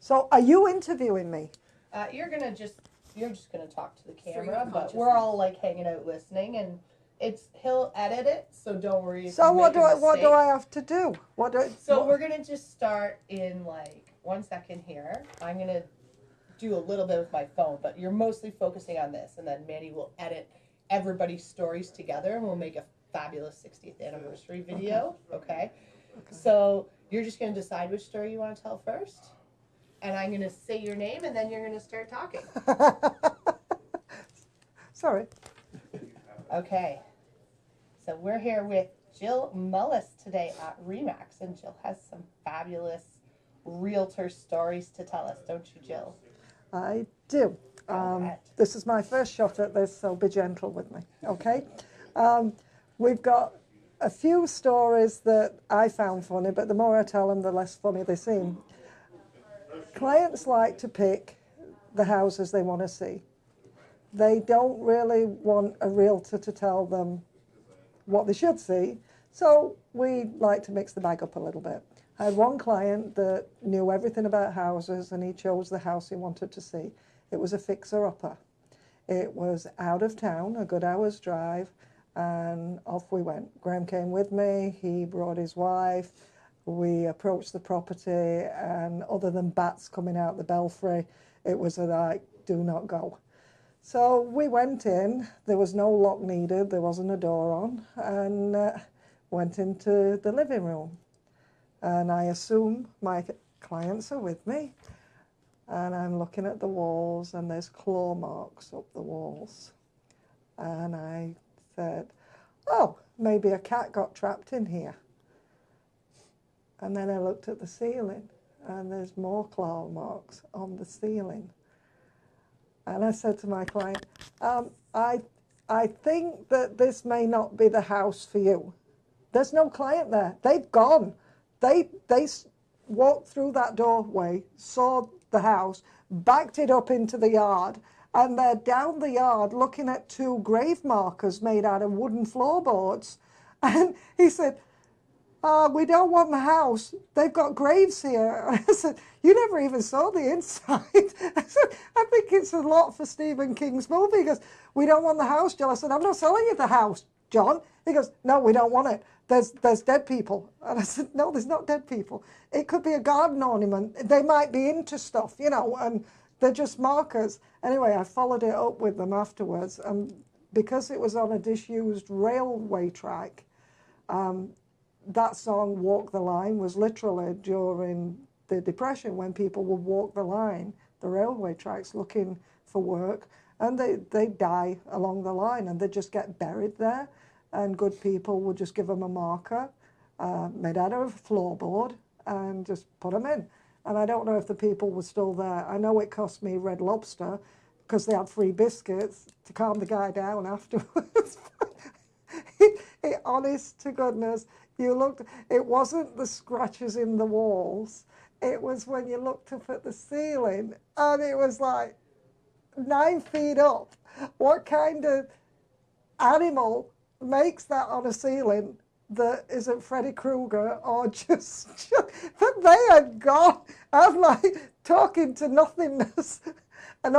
So are you interviewing me? You're just gonna talk to the camera, your but we're all like hanging out listening, and he'll edit it, so don't worry. If So you what make a do I mistake. have to do? We're gonna just start in like 1 second here. I'm gonna do a little bit with my phone, but you're mostly focusing on this, and then Manny will edit everybody's stories together, and we'll make a fabulous 60th anniversary video. Okay. So you're just gonna decide which story you want to tell first, and I'm gonna say your name, and then you're gonna start talking. Sorry. Okay. So we're here with Jill Mullis today at Remax, and Jill has some fabulous realtor stories to tell us, don't you, Jill? I do. Right. This is my first shot at this, so be gentle with me, okay? We've got a few stories that I found funny, but the more I tell them, the less funny they seem. Clients like to pick the houses they want to see. They don't really want a realtor to tell them what they should see, so we like to mix the bag up a little bit. I had one client that knew everything about houses, and he chose the house he wanted to see. It was a fixer-upper. It was out of town, a good hour's drive, and off we went. Graham came with me, he brought his wife, we approached the property, and other than bats coming out the belfry, it was like, do not go. So we went in, there was no lock needed, there wasn't a door on, and went into the living room. And I assume my clients are with me, and I'm looking at the walls, and there's claw marks up the walls. And I said, oh, maybe a cat got trapped in here. And then I looked at the ceiling, and there's more claw marks on the ceiling. And I said to my client, I think that this may not be the house for you. There's no client there. They've gone. They walked through that doorway, saw the house, backed it up into the yard, and they're down the yard looking at two grave markers made out of wooden floorboards. And he said, we don't want the house. They've got graves here. And I said, you never even saw the inside. I said, I think it's a lot for Stephen King's movie. He goes, we don't want the house, Jill. I said, I'm not selling you the house, John. He goes, no, we don't want it. There's dead people. And I said, no, there's not dead people. It could be a garden ornament. They might be into stuff, you know, and they're just markers. Anyway, I followed it up with them afterwards. And because it was on a disused railway track, that song, Walk the Line, was literally during the Depression when people would walk the line, the railway tracks, looking for work, and they die along the line, and they just get buried there, and good people would just give them a marker made out of a floorboard and just put them in. And I don't know if the people were still there. I know it cost me Red Lobster because they had free biscuits to calm the guy down afterwards. Honest to goodness, you looked, it wasn't the scratches in the walls, it was when you looked up at the ceiling, and it was like 9 feet up. What kind of animal makes that on a ceiling that isn't Freddy Krueger or just but they had gone. I'm like talking to nothingness. And